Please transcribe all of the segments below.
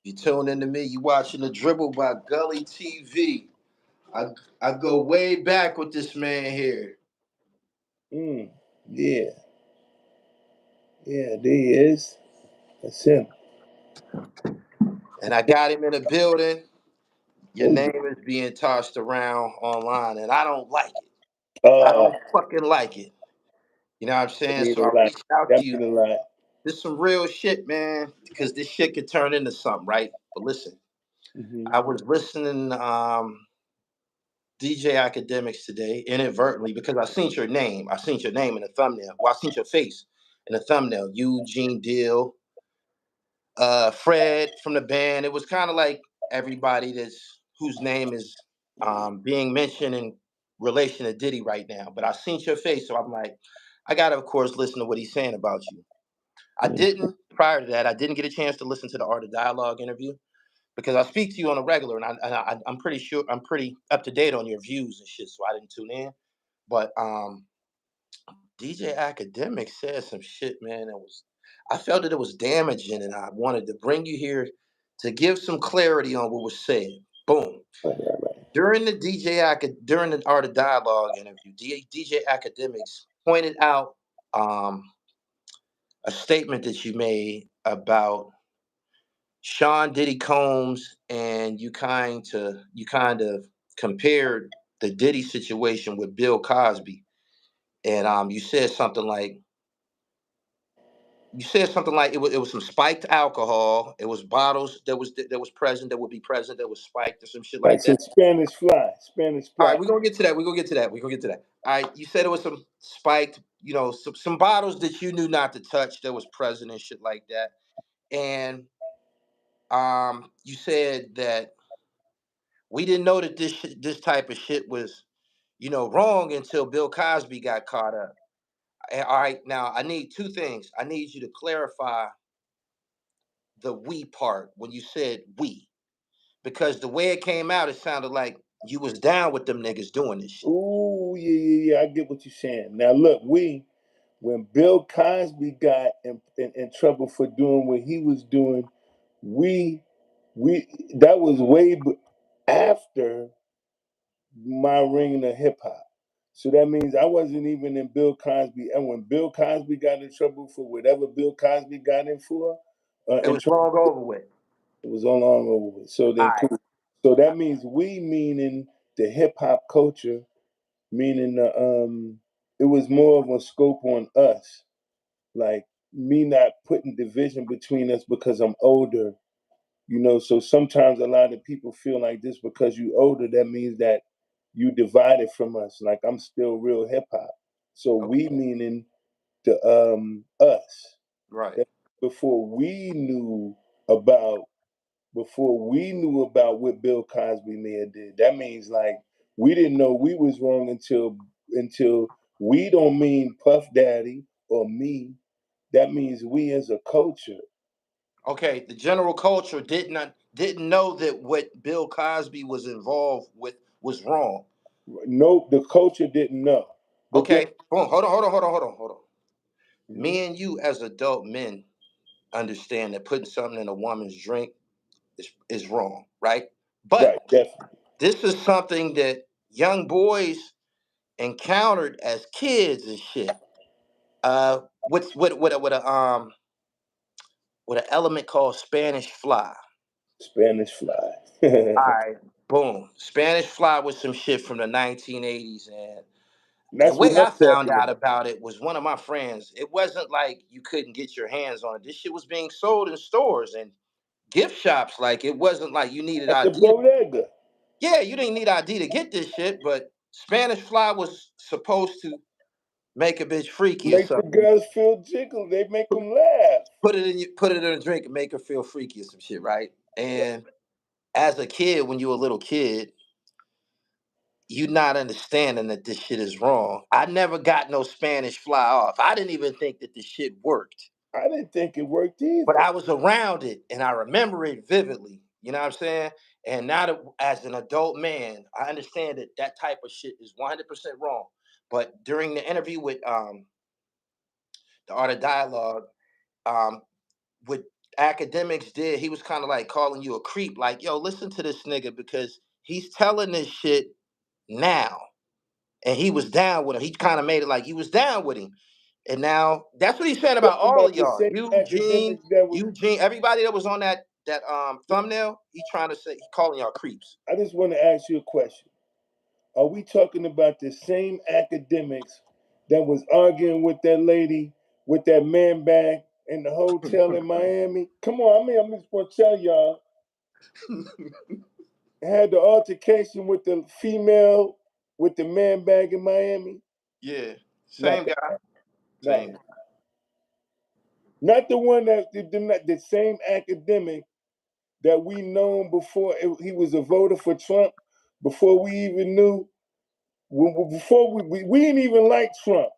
You tune into me, you watching The Dribble by Gully TV. I I go way back with this man here. Mm, yeah, yeah, there he is. That's him. And I got him in the building. Your Oh, name is being tossed around online, and I don't like it. I uh, don't fucking like it. You know what I'm that saying? mean So a I lot. reached out to That you. mean a lot. This is some real shit, man. Because this shit could turn into something, right? But listen, Mm-hmm. I was listening DJ Akademiks today inadvertently because I seen your name. I seen your name in the thumbnail. Well, I seen your face in the thumbnail. Eugene Deal, Fred from the band. It was kind of like everybody that's whose name is being mentioned in relation to Diddy right now. But I seen your face, so I'm like, I gotta of course listen to what he's saying about you. I didn't prior to that. I didn't get a chance to listen to the Art of Dialogue interview because I speak to you on a regular, and I'm pretty sure I'm pretty up to date on your views and shit. So I didn't tune in. But DJ Akademiks said some shit, man. I felt that it was damaging, and I wanted to bring you here to give some clarity on what was said. Boom. Right, right, right. During the Art of Dialogue interview, DJ Akademiks pointed out um, a statement that you made about Sean Diddy Combs, and you kind of compared the Diddy situation with Bill Cosby, and you said something like it was some spiked alcohol. It was bottles that was present, that would be present, that was spiked or some shit Right. like So that. Spanish fly. Spanish All fly. right, we're gonna get to that. We're gonna get to that. We're gonna get to that. All right, you said it was some spiked, some bottles that you knew not to touch that was present and shit like that. And you said that we didn't know that this type of shit was, wrong until Bill Cosby got caught up. All right, now I need two things. I need you to clarify the we part when you said we, because the way it came out, it sounded like you was down with them niggas doing this shit. Ooh, yeah, yeah, yeah. I get what you're saying. Now look, when Bill Cosby got in trouble for doing what he was doing, we we that was after my ring of hip hop. So that means I wasn't even in Bill Cosby. And when Bill Cosby got in trouble for whatever Bill Cosby got in for, It was long over with. it was all on over with. So All then, right. cool. So that means we, meaning the hip hop culture, meaning it was more of a scope on us, like me not putting division between us because I'm older. So sometimes a lot of people feel like this because you older, that means that you divided from us. Like I'm still real hip hop. So we Okay. meaning the us. Right. That before we knew about what Bill Cosby may have did. That means like we didn't know we was wrong until we don't mean Puff Daddy or me. That means we as a culture. Okay. The general culture didn't know that what Bill Cosby was involved with was wrong. No, the culture didn't know. But then Okay. Hold on. mhm, Me and you as adult men understand that putting something in a woman's drink is wrong, right? right, But definitely. this is something that young boys encountered as kids and shit. What's with an element called Spanish fly. Spanish fly. All right, boom. Spanish fly was some shit from the 1980s, and the That's way what I'm I found talking out about. about it was one of my friends. It wasn't like you couldn't get your hands on it. This shit was being sold in stores and gift shops. Like it wasn't like you needed At the ID. bodega. Yeah, you didn't need ID to get this shit, but Spanish fly was supposed to make a bitch freaky or Make the something. girls feel jiggle. They make them laugh. Put it in a drink and make her feel freaky or some shit, right? And as a kid, when you were a little kid, you not understanding that this shit is wrong. I never got no Spanish fly off. I didn't even think that the shit worked. I didn't think it worked But either. I was around it and I remember it vividly. You know what I'm saying? And now that as an adult man, I understand that that type of shit is 100% wrong. But during the interview with the Art of Dialogue, um, with Akademiks did, he was kind of like calling you a creep, like, yo, listen to this nigga because he's telling this shit now. And he was down with him. He kind of made it like he was down with him. And now that's what he's saying about all of the y'all. same Eugene, academics that was. everybody that was on that thumbnail, he trying to say, he calling y'all creeps. I just want to ask you a question. Are we talking about the same academics that was arguing with that lady with that man bag in the hotel in Miami? Come on, I'm just gonna tell y'all. Had the altercation with the female with the man bag in Miami? Yeah, Not same that. guy. Not, Same. not the one that the same academic that we known before he was a voter for Trump, before we even knew, before we didn't even like Trump,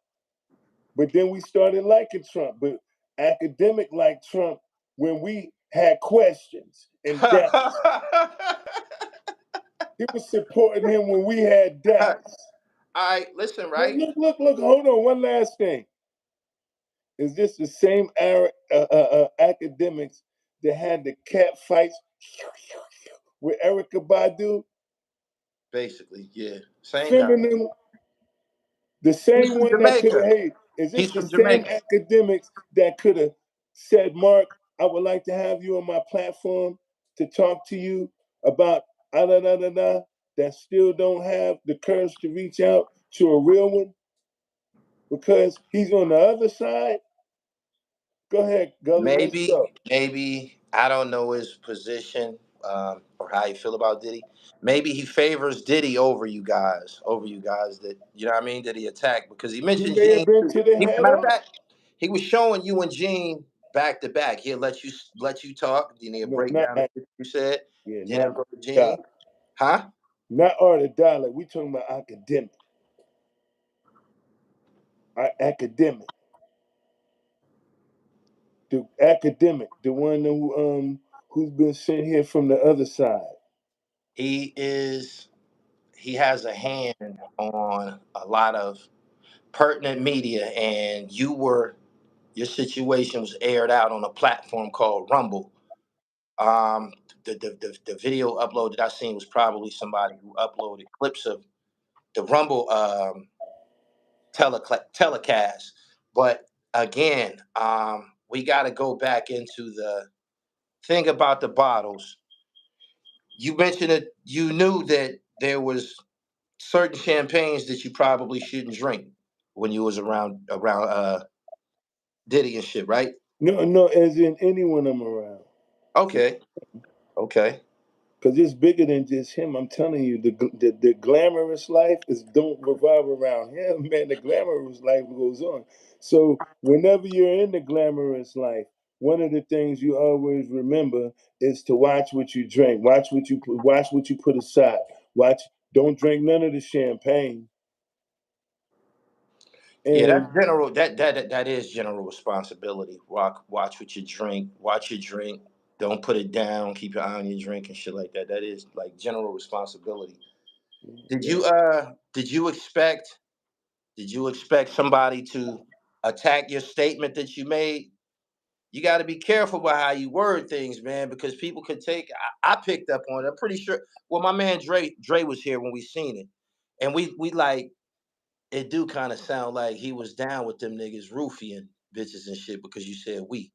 but then we started liking Trump. But academic liked Trump when we had questions and doubts. He was supporting him when we had doubts. All right, listen, Now, right? look, hold on, one last thing. Is this the same academics that had the cat fights with Erica Badu? Basically, yeah. Same guy. Feminine, the He's same from one that could Jamaica. have, hey, is this He's the from same Jamaica. academics that could have said, Mark, I would like to have you on my platform to talk to you about that still don't have the courage to reach out to a real one because he's on the other side? Go ahead, Gully, let's go. Maybe I don't know his position or how you feel about Diddy. Maybe he favors Diddy over you guys. That you know what I mean. That he attacked because he He mentioned may have Gene. been to the head Matter of on. fact, he was showing you and Gene back to back. He'll let you talk. Then he'll No, break not down what you said. yeah, Then he'll not go to Gene. dialect. Huh? Not art of dialect. We talking about academic. Academic. The academic, the one who's been sent here from the other side. He is. He has a hand on a lot of pertinent media, and your situation was aired out on a platform called Rumble. Um, the video upload that I seen was probably somebody who uploaded clips of the Rumble telecast. But again, we got to go back into the thing about the bottles. You mentioned that you knew that there was certain champagnes that you probably shouldn't drink when you was around Diddy and shit, right? No, as in anyone I'm around. Okay, okay. Because it's bigger than just him. I'm telling you, the glamorous life is don't revolve around him, man. The glamorous life goes on. So whenever you're in the glamorous life, one of the things you always remember is to watch what you drink, watch what you put aside. Watch, don't drink none of the champagne. Yeah, And that's general. That is general responsibility. Watch what you drink. Watch your drink. Don't put it down. Keep your eye on your drink and shit like that. That is like general responsibility. Did yeah. you did you expect somebody to attack your statement that you made? You got to be careful about how you word things, man, because people could take. I picked up on it. I'm pretty sure. Well, my man Dre was here when we seen it, and we like it. Do kind of sound like he was down with them niggas roofing bitches and shit because you said we.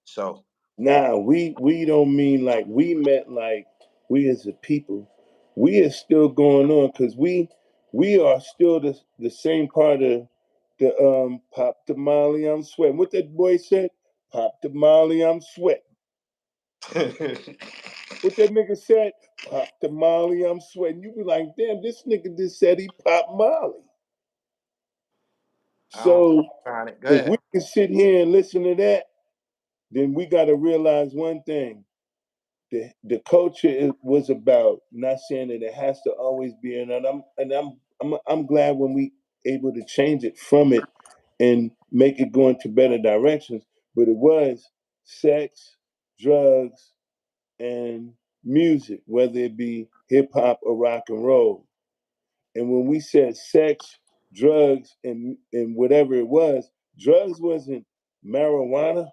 So Nah, we don't mean like we meant like we as a people. We is still going on because we are still the same part of the pop the Molly, I'm sweating. What that boy said? Pop the Molly, I'm sweating. What that nigga said? Pop the Molly, I'm sweating. You be like, damn, this nigga just said he popped Molly. I don't So find it. Go if ahead. we can sit here and listen to that, then we got to realize one thing. The culture was about, not saying that it has to always be, and I'm glad when we able to change it from it and make it go into better directions. But it was sex, drugs, and music, whether it be hip hop or rock and roll. And when we said sex, drugs, and whatever it was, drugs wasn't marijuana.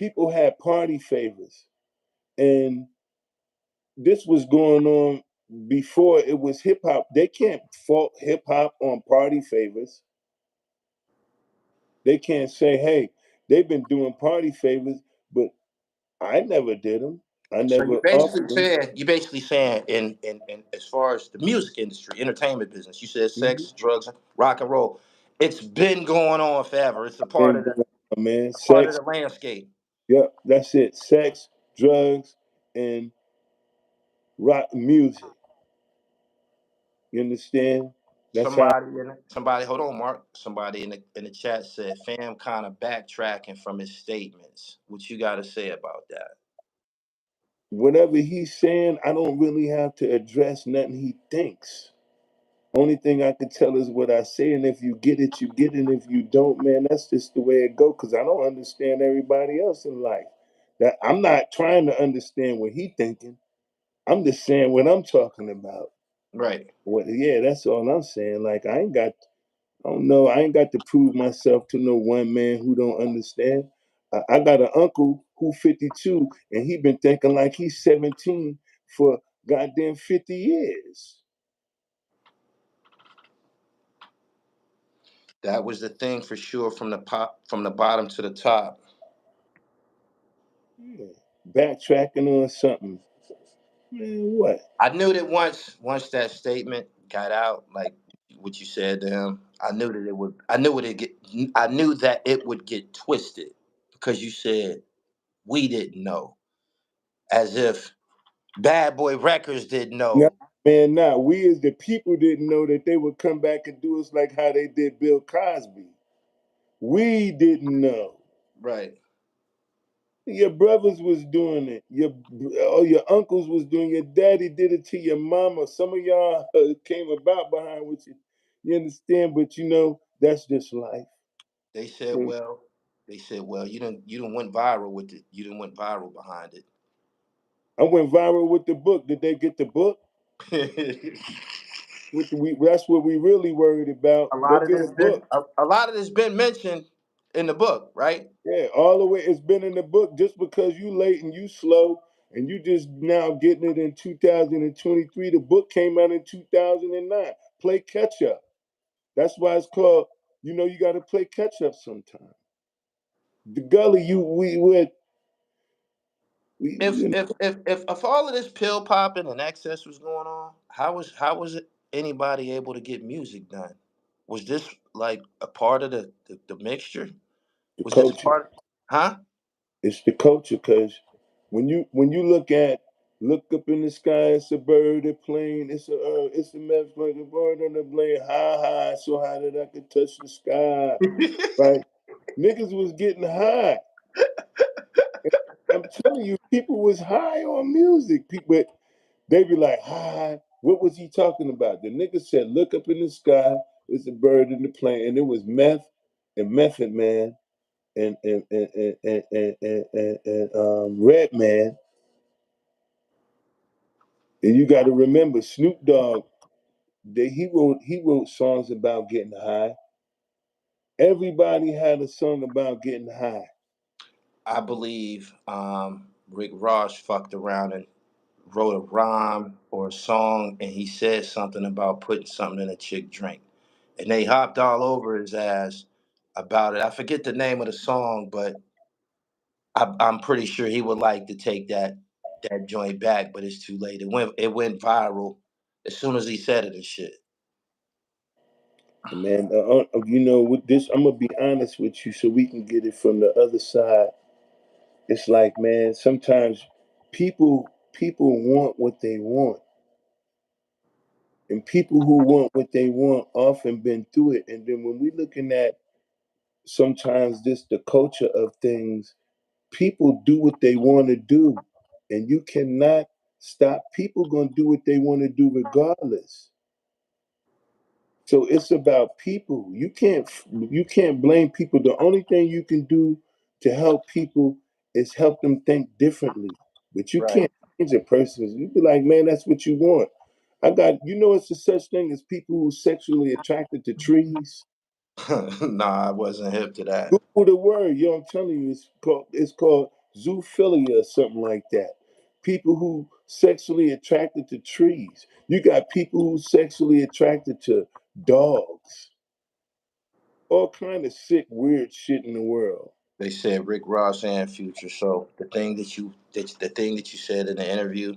people had party favors, and this was going on before it was hip hop. They can't fault hip hop on party favors. They can't say, "Hey, they've been doing party favors, but I never did them. I So never offered them." you're basically saying in as far as the music industry, entertainment business, you said Mm-hmm. sex, drugs, rock and roll. It's been going on forever. It's a part Been of going on, man. the Sex. landscape. Yep, that's it. Sex, drugs, and rock music. You understand? That's how. Somebody, hold on, Mark. Somebody in the chat said, "Fam, kind of backtracking from his statements." What you got to say about that? Whatever he's saying, I don't really have to address nothing he thinks. Only thing I can tell is what I say, and if you get it, you get it. And if you don't, man, that's just the way it go. Cause I don't understand everybody else in life. That I'm not trying to understand what he thinking. I'm just saying what I'm talking about. Right. What? Yeah, that's all I'm saying. Like I don't know. I ain't got to prove myself to no one man who don't understand. I got an uncle who 52, and he been thinking like he's 17 for goddamn 50 years. That was the thing for sure from the bottom to the top. Yeah. Backtracking on something. Man, what? I knew that once that statement got out, like what you said to him, I knew that it would. I knew that it would get twisted because you said we didn't know, as if Bad Boy Records didn't Nah, know. man, nah. We as the people didn't know that they would come back and do us like how they did Bill Cosby. We didn't know. Right. Your brothers was doing it. Your uncles was doing it. Your daddy did it to your mama. Some of y'all came about behind with you. You understand? But you know, that's just life. They said, So well, you didn't went viral with it. You didn't went viral behind I went viral with the book. Did they get the book? it. That's what we really worried about. Go get a book. A lot of this been mentioned in the book, right? Yeah, all the way. It's been in the book. Just because you late and you slow and you just now getting it in 2023, the book came out in 2009. Play catch up. That's why it's called. You know, you got to play catch up sometime. The Gully, we If all of this pill popping and excess was going on, how was anybody able to get music done? Was this like a part of the mixture? the Was this culture. part? Huh? It's the culture, cause when you look up in the sky, it's a bird, a plane, it's a mess, like a bird on the plane, high, so high that I could touch the sky. Right? Niggas was getting high. I'm telling you, people was high on music. People, they be like, high. What was he talking about? The nigga said, look up in the sky, it's a bird in the plane, and it was meth and Method Man and Red Man. And you got to remember, Snoop Dogg, he wrote songs about getting high. Everybody had a song about getting high. I believe Rick Ross fucked around and wrote a rhyme or a song, and he said something about putting something in a chick drink, and they hopped all over his ass about it. I forget the name of the song, but I'm pretty sure he would like to take that joint back, but it's too late. It went viral as soon as he said it and shit. And man, you know, with this, I'm gonna be honest with you, so we can get it from the other side. It's like, man, sometimes people want what they want, and people who want what they want often been through it. And then when we looking at sometimes just the culture of things, people do what they want to do, and you cannot stop people. Gonna do what they want to do regardless. So it's about people. You can't blame people. The only thing you can do to help people is help them think differently. But you Right. can't change a person. You be like, man, that's what you want. It's a such thing as people who are sexually attracted to trees. Nah, I wasn't hip to that. Google the word. Yo, I'm telling you, it's called zoophilia or something like that. People who sexually attracted to trees. You got people who sexually attracted to dogs. All kind of sick, weird shit in the world. They said Rick Ross and Future. So the thing that you said in the interview,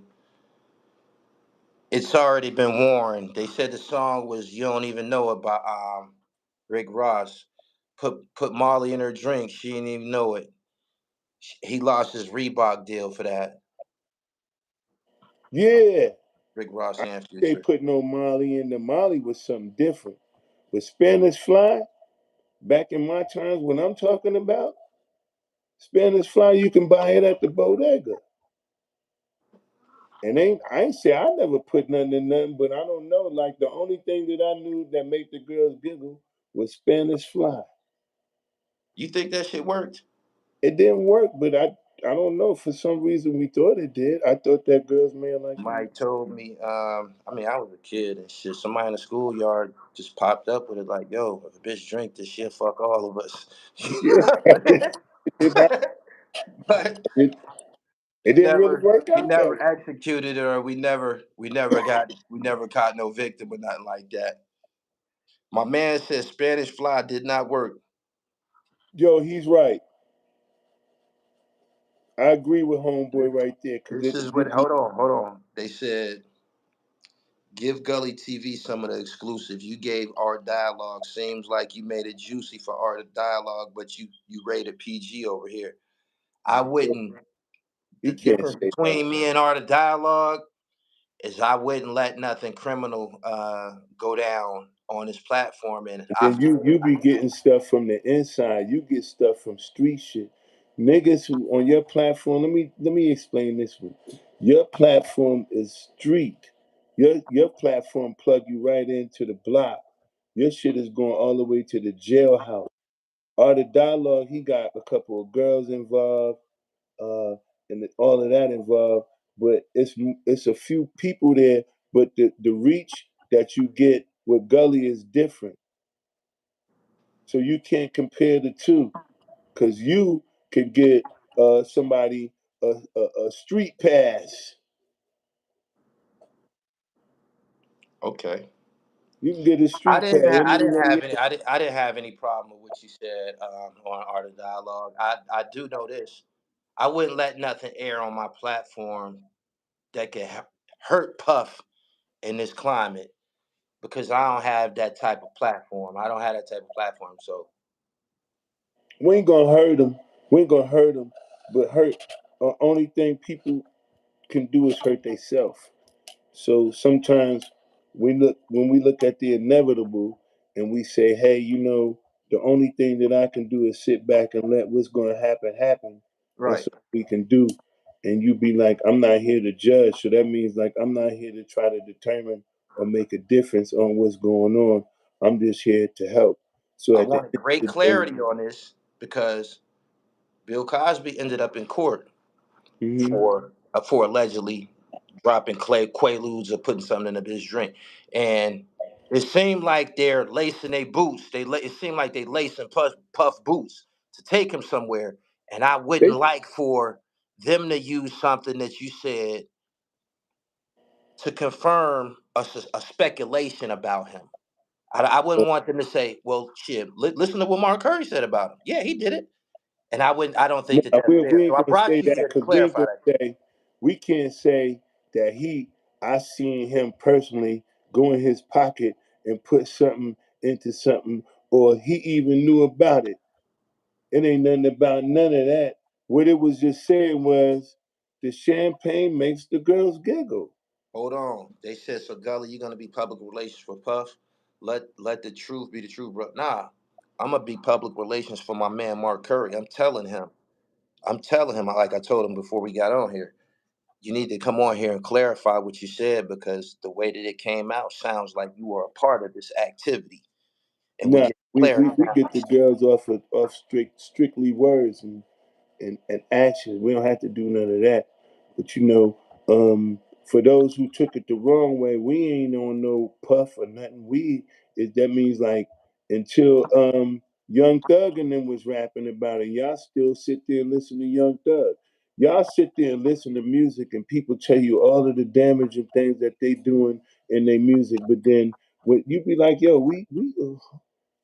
it's already been warned. They said the song was "You Don't Even Know It" by Rick Ross. Put Molly in her drink. She didn't even know it. He lost his Reebok deal for that. Yeah, Rick Ross I and they Future. put no Molly in. The Molly was something different. But Spanish Fly, back in my times when I'm talking about, Spanish Fly, you can buy it at the bodega. And I ain't say I never put nothing in nothing, but I don't know. Like the only thing that I knew that made the girls giggle was Spanish Fly. You think that shit worked? It didn't work, but I don't know. For some reason we thought it did. I thought that girls man like it. Mike told me, I mean, I was a kid and shit. Somebody in the schoolyard just popped up with it, like, yo, if a bitch drink this shit, fuck all of us. Yeah. it did not But it, it he didn't really never work he out that never way. executed it, or we never caught no victim or nothing like that. My man said Spanish Fly did not work. Yo, he's right. I agree with homeboy right there, because This is what hold on. They said give Gully TV some of the exclusive. You gave Art Dialogue. Seems like you made it juicy for Art Dialogue, but you rated PG over here. I wouldn't. he The can't difference say that. between me and Art of Dialogue is I wouldn't let nothing criminal go down on this platform, and And I then feel you be getting stuff from the inside. You get stuff from street shit. Niggas who on your platform, let me explain this one. Your platform is street. Your platform plug you right into the block. Your shit is going all the way to the jailhouse. Or the dialogue, he got a couple of girls involved, uh, and all of that involved. But it's a few people there. But the reach that you get with Gully is different. So you can't compare the two, because you could get somebody a street pass. okay. You can get a I street pass didn't. Ha- I didn't anywhere. have any. I didn't have any problem with what you said on Art of Dialogue. I do know this. I wouldn't let nothing air on my platform that could hurt Puff in this climate because I don't have that type of platform. I don't have that type of platform. So We ain't gonna hurt them. We ain't gonna hurt them, but hurt. Only thing people can do is hurt themselves. So sometimes when we look at the inevitable and we say, hey, the only thing that I can do is sit back and let what's going to happen happen. That's right. what we can do. And you be like, I'm not here to judge. So that means like I'm not here to try to determine or make a difference on what's going on. I'm just here to help. So I at the wanted end great of the day, clarity on this because Bill Cosby ended up in court mhm, for allegedly dropping quaaludes or putting something in a bitch drink, and it seemed like they're lacing their boots. It seemed like they lacing puff boots to take him somewhere, and I wouldn't they like for them to use something that you said to confirm a speculation about him. I wouldn't want them to say, "Well, shit, listen to what Mark Curry said about him. Yeah, he did it." And I wouldn't. I don't No, think that that's we fair. So ain't I gonna brought say you that, here to because we ain't clarify gonna that shit. say we can't say that I seen him personally go in his pocket and put something into something, or he even knew about it. It ain't nothing about none of that. What it was just saying was the champagne makes the girls giggle. Hold on. They said, so Gully, you're gonna be public relations for Puff. Let the truth be the truth, bro. Nah, I'm gonna be public relations for my man Mark Curry. I'm telling him. Like I told him before we got on here. You need to come on here and clarify what you said because the way that it came out sounds like you were a part of this activity, and we Nah, get we, clarity we now. get the girls off strictly words and actions. We don't have to do none of that. But for those who took it the wrong way, we ain't on no puff or nothing. That means like until Young Thug and them was rapping about it. Y'all still sit there and listen to Young Thug. Y'all sit there and listen to music, and people tell you all of the damage and things that they doing in their music. But then when you be like, yo,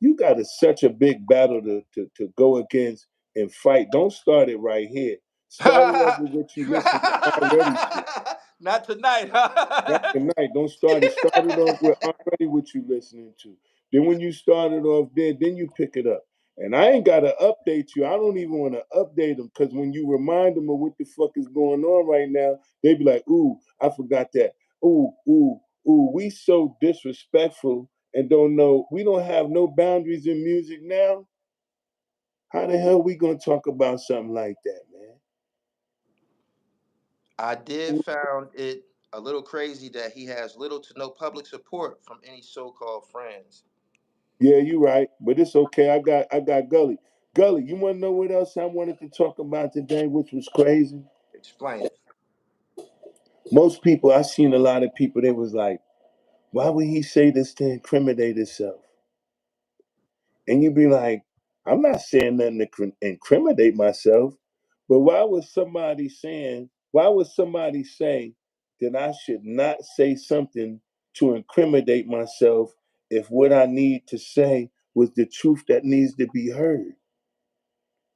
you got such a big battle to go against and fight. Don't start it right here. Start it off with what you listen already to. Not tonight. Not tonight. Don't start it. Start it off with already what you listening to. Then when you start it off there, then you pick it up. And I ain't gotta update you. I don't even want to update them because when you remind them of what the fuck is going on right now, they be like, "Ooh, I forgot that. Ooh, ooh, ooh." We so disrespectful and don't know. We don't have no boundaries in music now. How the hell we gonna talk about something like that, man? I did found it a little crazy that he has little to no public support from any so-called friends. Yeah, you right, but it's okay. I got Gully. Gully, you want to know what else I wanted to talk about today, which was crazy? Explain it. Most people, I seen a lot of people. They was like, "Why would he say this to incriminate himself?" And you be like, "I'm not saying nothing to incriminate myself, but why would somebody saying? Why would somebody say that I should not say something to incriminate myself if what I need to say was the truth that needs to be heard?"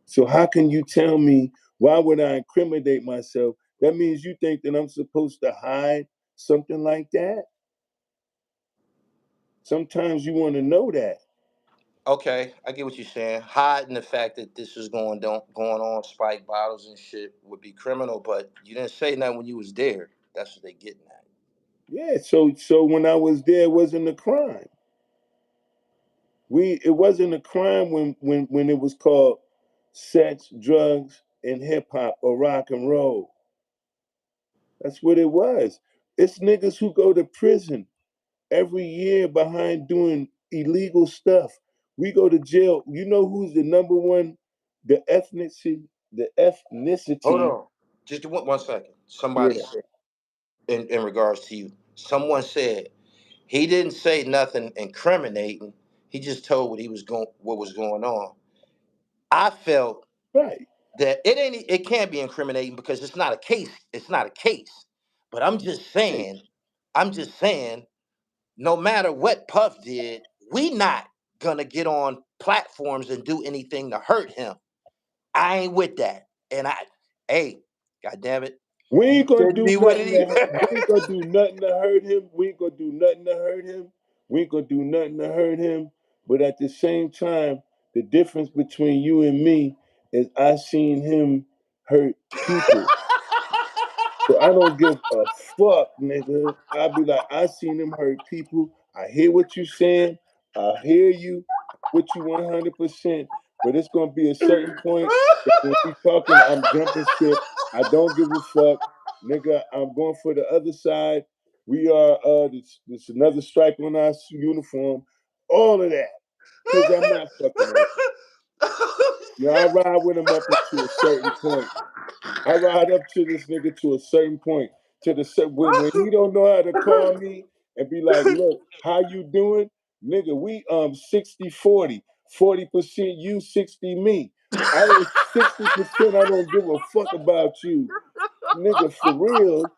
So how can you tell me why would I incriminate myself? That means you think that I'm supposed to hide something like that? Sometimes you want to know that. Okay, I get what you're saying. Hiding the fact that this is going on, spike bottles and shit would be criminal, but you didn't say nothing when you was there. That's what they getting at. Yeah, so when I was there, it wasn't a crime. It wasn't a crime when it was called sex, drugs, and hip hop or rock and roll. That's what it was. It's niggas who go to prison every year behind doing illegal stuff. We go to jail. You know who's the number one, the ethnicity, the Hold ethnicity. on. Just one second. Somebody Yeah, said in regards to you. Someone said he didn't say nothing incriminating. He just told what was going on. I felt right. that it can't be incriminating because it's not a case. It's not a case. But Right. I'm just saying, no matter what Puff did, we not gonna get on platforms and do anything to hurt him. I ain't with that. And hey, god damn it, We you ain't gonna send do me what nothing. it We ain't gonna do nothing to hurt him. We ain't gonna do nothing to hurt him. We ain't gonna do nothing to hurt him. But at the same time, the difference between you and me is I seen him hurt people. So I don't give a fuck, nigga. I be like, I seen him hurt people. I hear what you saying. I hear you. With you 100%. But it's gonna be a certain point that when we talking, I'm jumping ship. I don't give a fuck, nigga. I'm going for the other side. We are this another stripe on our uniform. All of that, cause I'm not fucking around. You know, I ride with him up into a certain point. I ride up to this nigga to a certain point. When he don't know how to call me and be like, look, how you doing? Nigga, we 60-40. 40% you, 60 me. I don't 60%, I don't give a fuck about you. Nigga, for real.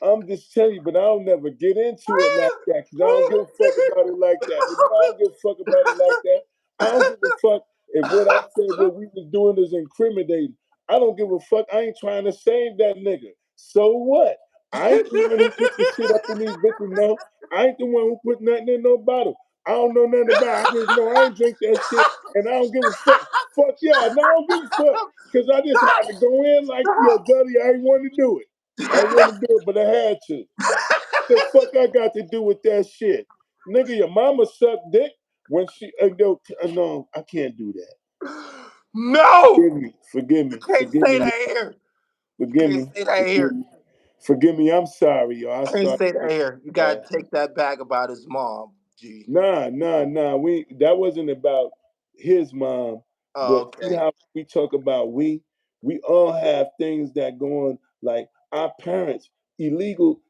I'm just telling you, but I don't never get into it like that because I don't give a fuck about it like that. But no, I don't give a fuck about it like that. I don't give a fuck if what I said, what we was doing is incriminating. I don't give a fuck. I ain't trying to save that nigga. So what? I ain't the one who put the shit up in these bitches. No, I ain't the one who put nothing in no bottle. I don't know nothing about it. I just know I ain't drink that shit, and I don't give a fuck. Fuck y'all. No, I don't give a fuck because I just had to go in like, yo, Gully, I ain't want to do it. I didn't want to do it, but I had to. The fuck I got to do with that shit? Nigga, your mama sucked dick when she, no, I can't do that. No, Forgive me, forgive you me, can't forgive say me, that here. You forgive can't me, say that forgive here. me. Forgive me, I'm sorry, yo. I Can't started say that with here. You gotta that. take that back about his mom. G. Nah. That wasn't about his mom. Oh, But see okay. how we talk about we all have things that go on, like our parents, illegal,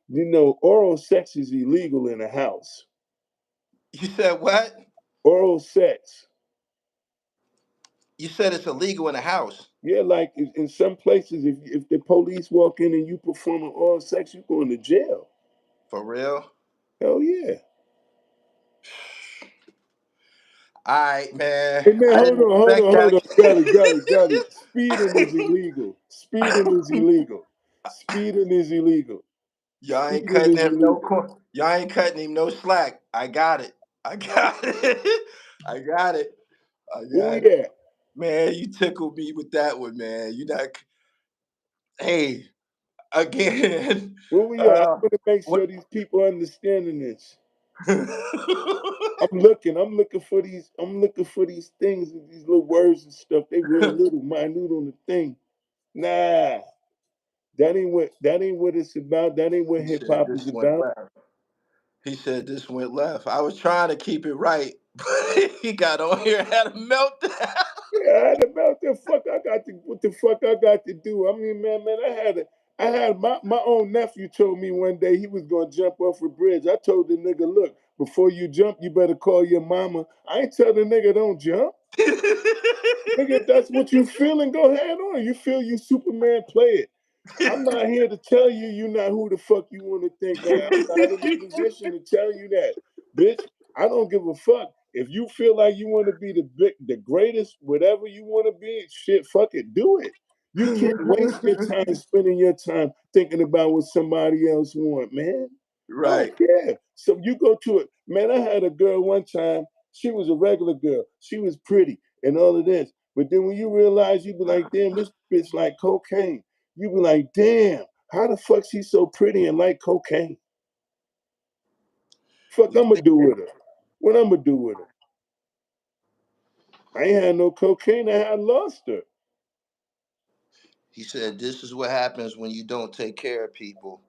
oral sex is illegal in a house. You said what? Oral sex. You said it's illegal in the house. Yeah, like in some places, if the police walk in and you performing oral sex, you going to jail. For real? Hell yeah. All right, man. Hey man, I hold didn't on, hold expect on, hold on. Gully, Gully, Gully. Speeding is that. illegal. Speeding is illegal. Speeding is illegal. Y'all ain't Speeding cutting is him no illegal. y'all ain't cutting him no slack. I got it. I got it. I got it. I Where got we it. at? Man, you tickled me with that one, man. You not hey, again. Where we at? I Uh want to make what sure these people understanding this. I'm looking for these things, these little words and stuff. They real little, minute on the thing. Nah, that ain't what it's about. That ain't what He hip said hop is this went about. left. He said this went left. I was trying to keep it right, but he got on here and had a meltdown. Yeah, about the fuck I got to what the fuck I got to do. I mean, man, I had my own nephew told me one day he was gonna jump off a bridge. I told the nigga, look, before you jump, you better call your mama. I ain't tell the nigga don't jump. Nigga, if that's what you feeling, go ahead on. You feel you Superman, play it. I'm not here to tell you you're not who the fuck you want to think I am. I'm not in the position to tell you that. Bitch, I don't give a fuck. If you feel like you want to be the greatest, whatever you want to be, shit, fuck it, do it. You can't waste your time spending your time thinking about what somebody else want, man. I Right. don't care. So you go to it. Man, I had a girl one time. She was a regular girl. She was pretty and all of this. But then when you realize, you be like, damn, this bitch like cocaine. You be like, damn, how the fuck she so pretty and like cocaine? Fuck, You I'ma think do with her. What I'ma do with her? I ain't had no cocaine. I had lost her. he said this is what happens when you don't take care of people.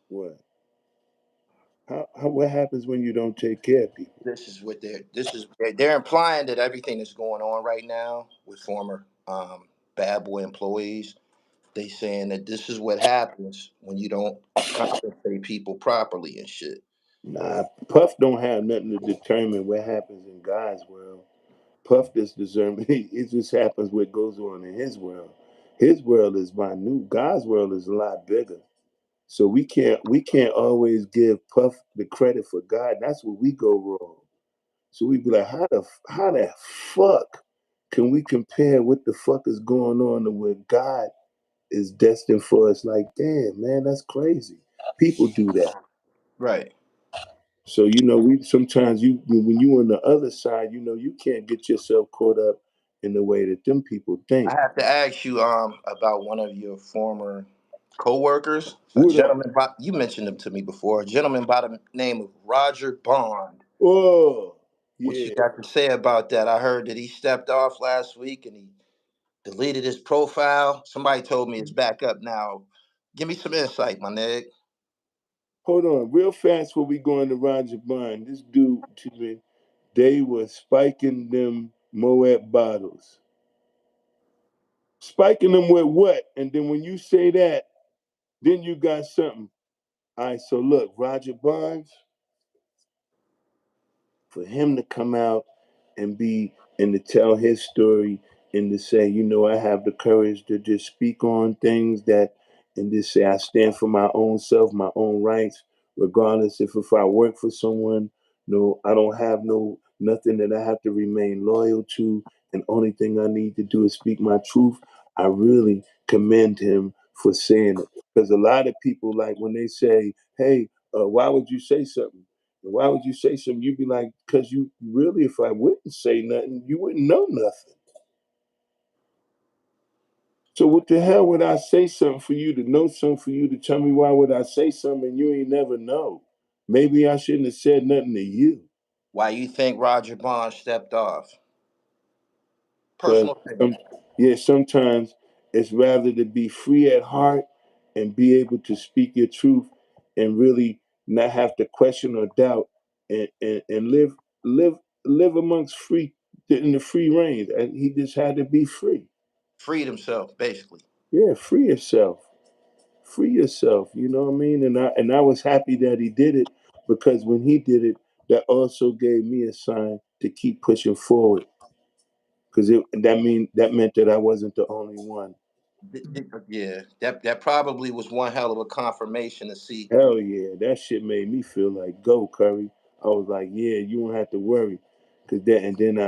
What? What happens when you don't take care of people? They're implying that everything that's going on right now with former bad boy employees, they saying that this is what happens when you don't compensate people properly and shit. Nah, Puff don't have nothing to determine what happens in God's world. Puff just determine it just happens what goes on in his world. His world is minute. God's world is a lot bigger. So we can't always give Puff the credit for God. That's where we go wrong. So we be like, how the fuck can we compare what the fuck is going on to what God is destined for us? Like, damn, man, that's crazy. People do that. Right. So we sometimes when you on the other side, you can't get yourself caught up in the way that them people I think. have to ask you about one of your former co-workers, a What up? gentleman you mentioned him to me before, a gentleman by the name of Roger Bond. Oh, What you yeah. got to say about that? I heard that he stepped off last week and he deleted his profile. Somebody told me it's back up now. Give me some insight, my nigga. Hold on, real fast before we go into Roger Bond. This dude to me, they were spiking them Moet bottles. Spiking them with what? And then when you say that, then you got something. All right, so look, Roger Bonds, for him to come out and to tell his story and to say, I have the courage to just speak on things that and just say I stand for my own self, my own rights, regardless if I work for someone, no, I don't have nothing that I have to remain loyal to, and only thing I need to do is speak my truth. I really commend him for saying it. Because a lot of people, like when they say, hey, why would you say something? Why would you say something? You'd be like, because you really, if I wouldn't say nothing, you wouldn't know nothing. So what the hell would I say something for you to know something for you to tell me why would I say something and you ain't never know? Maybe I shouldn't have said nothing to you. Why you think Roger Bond stepped off? Because Personal opinion. sometimes it's rather to be free at heart and be able to speak your truth and really not have to question or doubt and live live amongst free in the free range. And he just had to be free. Freed himself, basically. Yeah, free yourself. Free yourself. You know what I mean? And I was happy that he did it because when he did it, that also gave me a sign to keep pushing forward, because that meant that I wasn't the only one. Yeah, that probably was one hell of a confirmation to see. Hell yeah, that shit made me feel like go Curry. I was like, yeah, you don't have to worry, cause that and then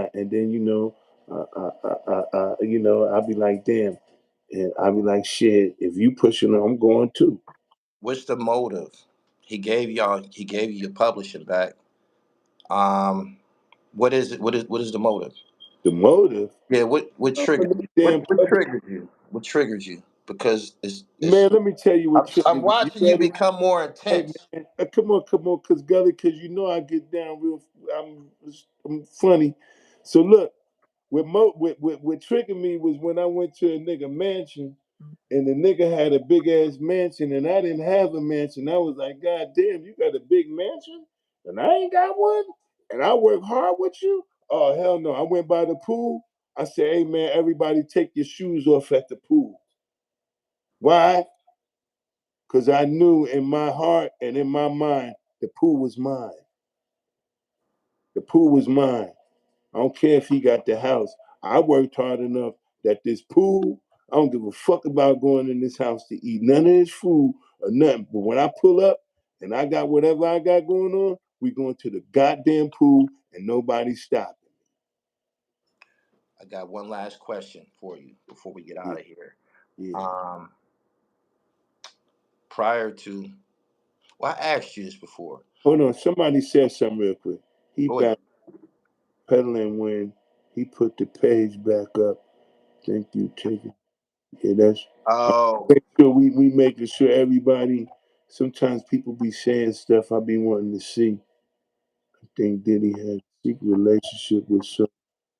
I'll be like, damn, and I'll be like, shit, if you pushing, I'm going too. What's the motive? He gave you your publishing back. Um, what is it? What is the motive? The motive, Yeah, what triggered you? damn What public. triggered you? What triggered you? Because it's Man, let me tell you what I'm triggered me. You watching you ready? become more Hey intense. man, come on, cause Gully, cause you know I get down real. I'm funny. So look, what triggered me was when I went to a nigga mansion, and the nigga had a big ass mansion, and I didn't have a mansion. I was like, God damn, you got a big mansion, and I ain't got one, and I work hard with you. Oh hell no! I went by the pool. I said, hey man, everybody take your shoes off at the pool. Why? Because I knew in my heart and in my mind, the pool was mine. The pool was mine. I don't care if he got the house. I worked hard enough that this pool, I don't give a fuck about going in this house to eat none of his food or nothing. But when I pull up and I got whatever I got going on, we going to the goddamn pool and nobody stopping. I got one last question for you before we get Yeah, out of here. yeah. Um, prior to, well, I asked you this before. Hold on, somebody said something real quick. He Go ahead. back pedaling when he put the page back up. Thank you, take it. Yeah, that's Oh, make sure we making sure everybody. Sometimes people be saying stuff I be wanting to see. I think Diddy had a secret relationship with some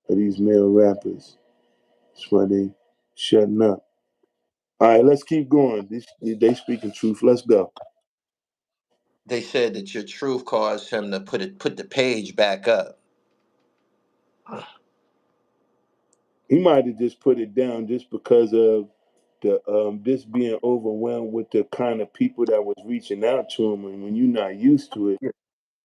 of these male rappers. That's why they shutting up. All right, let's keep going. They speaking truth. Let's go. they said that your truth caused him to put the page back up. He might have just put it down just because of the this being overwhelmed with the kind of people that was reaching out to him, and when you're not used to it,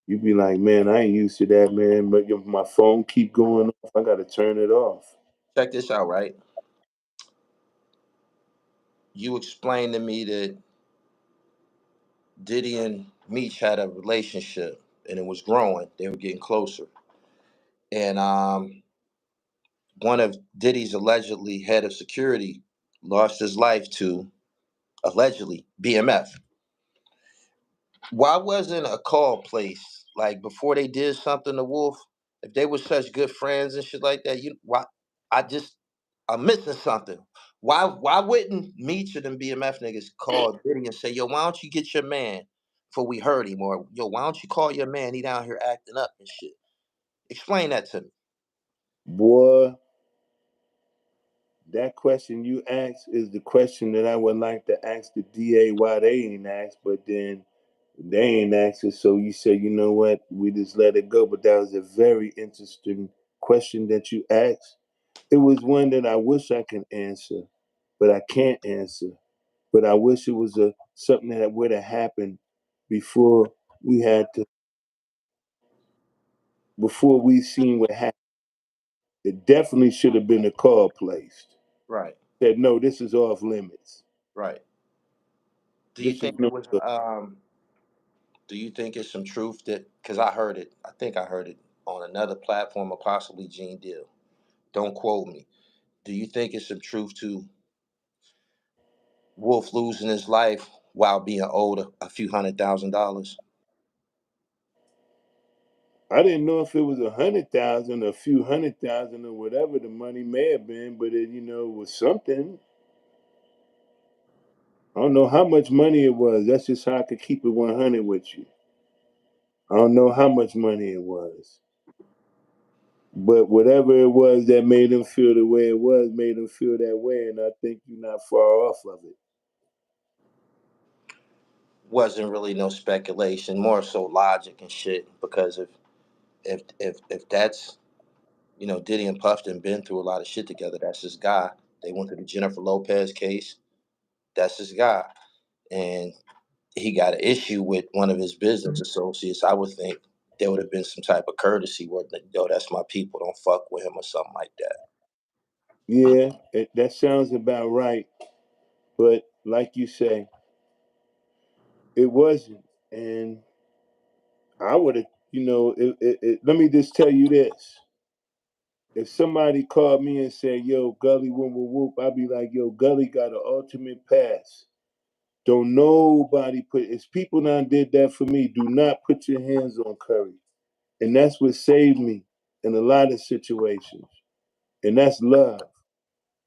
you be like, man, I ain't used to that, man. But my phone keep going off. I got to turn it off. Check this out, right? You explained to me that Diddy and Meech had a relationship and it was growing. They were getting closer. And one of Diddy's allegedly head of security lost his life to allegedly BMF. Why wasn't a call placed like before they did something to Wolf? If they were such good friends and shit like that, you why? I just I'm missing something. Why wouldn't Meech and BMF niggas call Diddy and say, yo, why don't you get your man before we hurt him? Or yo, why don't you call your man? He down here acting up and shit. Explain that to me. Boy, that question you asked is the question that I would like to ask the DA why they ain't asked, but then they ain't asked it. So you say, you know what, we just let it go. But that was a very interesting question that you asked. It was one that I wish I could answer, but I can't answer. But I wish it was a something that would have happened before we had to before we seen what happened. It definitely should have been a call placed. Right, Said no, this is off limits. right. Do you This is think no. it was do you think it's some truth that because I heard it, I think I heard it on another platform or possibly Gene Deal. Don't quote me. Do you think it's some truth to Wolf losing his life while being owed a few $100,000? I didn't know if it was 100,000, a few 100,000, or whatever the money may have been, but it was something. I don't know how much money it was. That's just how I could keep it 100 with you. I don't know how much money it was. But whatever it was that made him feel the way it was, made him feel that way, and I think you're not far off of it. Wasn't really no speculation, more so logic and shit. Because if that's Diddy and Puff done been through a lot of shit together. That's his guy. They went through the Jennifer Lopez case. That's his guy, and he got an issue with one of his business associates. I would think there would have been some type of courtesy where, yo, that's my people, don't fuck with him or something like that. Yeah, that sounds about right. But like you say, it wasn't. And I would have, let me just tell you this. If somebody called me and said, yo, Gully, whoop, whoop, whoop, I'd be like, yo, Gully got an ultimate pass. Don't nobody it's people now did that for me. Do not put your hands on Curry. And that's what saved me in a lot of situations. And that's love.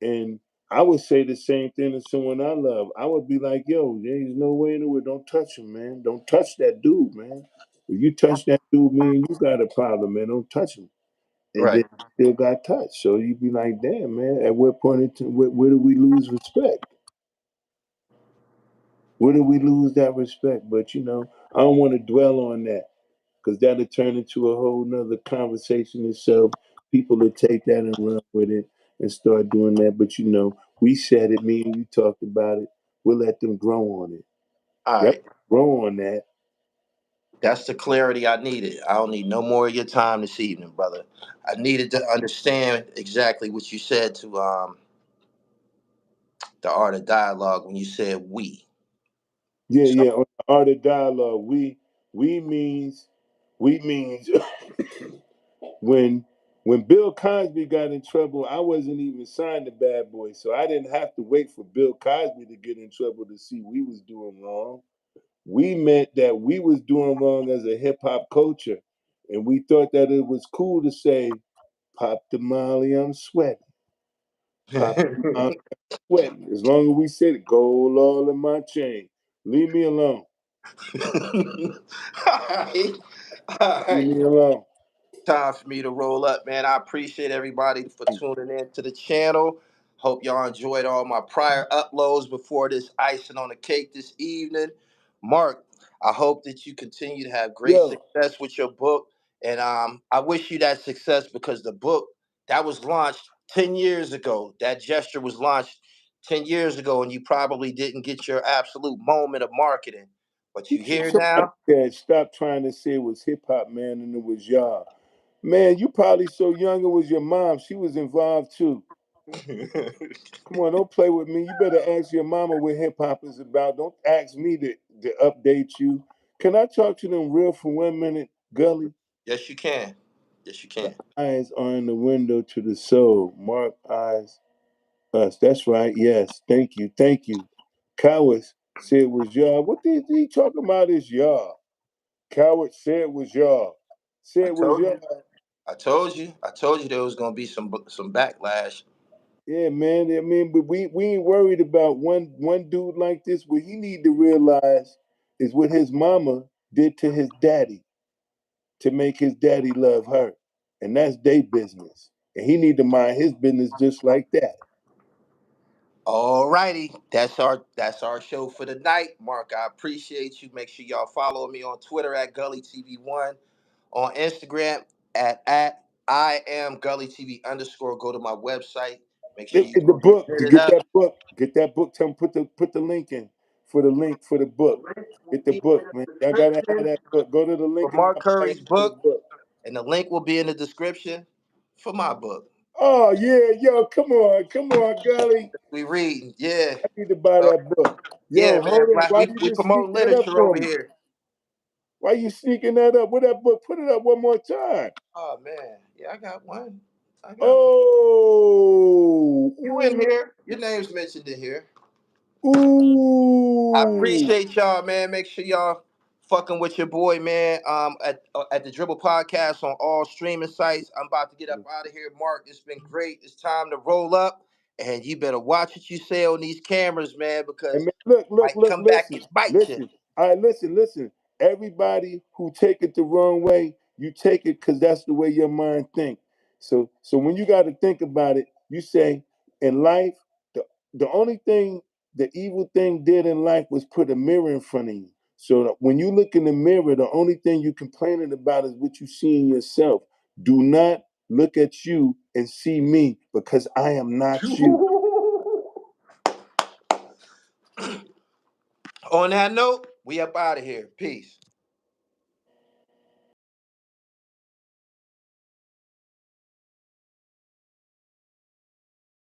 And I would say the same thing to someone I love. I would be like, yo, there's no way in the world. Don't touch him, man. Don't touch that dude, man. If you touch that dude, me and you got a problem, man. Don't touch him. And Right. then still got touched. So you'd be like, damn, man, at what point where do we lose respect? Where do we lose that respect? But I don't want to dwell on that because that'll turn into a whole nother conversation itself. People will take that and run with it and start doing that. But we said it, me and you talked about it. We'll let them grow on it. All Let right. them grow on that. That's the clarity I needed. I don't need no more of your time this evening, brother. I needed to understand exactly what you said to the art of dialogue when you said we. Yeah, So yeah. On the art of dialogue, we means we means when Bill Cosby got in trouble, I wasn't even signed to Bad Boy, so I didn't have to wait for Bill Cosby to get in trouble to see we was doing wrong. We meant that we was doing wrong as a hip hop culture, and we thought that it was cool to say, "Pop the Molly, I'm sweating. Pop the Molly, I'm sweating." As long as we said it, gold all in my chain. Leave me alone. all right. All Leave right. me alone. Time for me to roll up, man. I appreciate everybody for tuning in to the channel. Hope y'all enjoyed all my prior uploads before this icing on the cake this evening. Mark, I hope that you continue to have great Yo, success with your book. And I wish you that success because the book that was launched 10 years ago, that gesture was launched 10 years ago, and you probably didn't get your absolute moment of marketing. But you here somebody now. said, stop trying to say it was hip hop, man, and it was y'all. Man, you probably so young it was your mom. She was involved too. Come on, don't play with me. You better ask your mama what hip hop is about. Don't ask me to update you. Can I talk to them real for 1 minute, Gully? Yes, you can. Yes, you The can. eyes are in the window to the soul. Mark eyes us. That's right. Yes. Thank you. Thank you. Cowards said it was y'all. What did he talking about is y'all? Coward said it was y'all. Said I it was told y'all. you. I told you. I told you there was gonna be some backlash. Yeah, man. I mean, but we ain't worried about one dude like this. What he need to realize is what his mama did to his daddy to make his daddy love her, and that's their business. And he need to mind his business just like that. All righty. That's our show for the night. Mark, I appreciate you. Make sure y'all follow me on Twitter at Gully TV1, on Instagram at I am Gully TV _. Go to my website. Make sure you The go get book to it get up. that book. Get that book. Tell him put the link in for the link for the book. The link will Get the be book, in man. the Y'all gotta have description that book. Go to the for link in Mark my bio Curry's for the book, book. and the link will be in the description for my book. Oh yeah, yo, come on, Gully. We reading, yeah. I need to buy Uh, that book. Yeah, Yo, man. hold on. Like Why we you we just sneak promote that up literature for over me? here. Why you sneaking that up? What that book? Put it up one more time. Oh man, yeah, I got one. I got one. Oh, You in here? Your name's mentioned in here. I ooh. appreciate y'all, man. Make sure y'all fucking with your boy, man. At the Dribble Podcast on all streaming sites. I'm about to get up out of here, Mark. It's been great. It's time to roll up, and you better watch what you say on these cameras, man, And because man, might come back and bite you. listen. All right, listen. Everybody who take it the wrong way, you take it because that's the way your mind think. So when you got to think about it, you say in life, the only thing the evil thing did in life was put a mirror in front of you. So that when you look in the mirror, the only thing you complaining about is what you see in yourself. Do not look at you and see me because I am not you. On that note, we up out of here. Peace.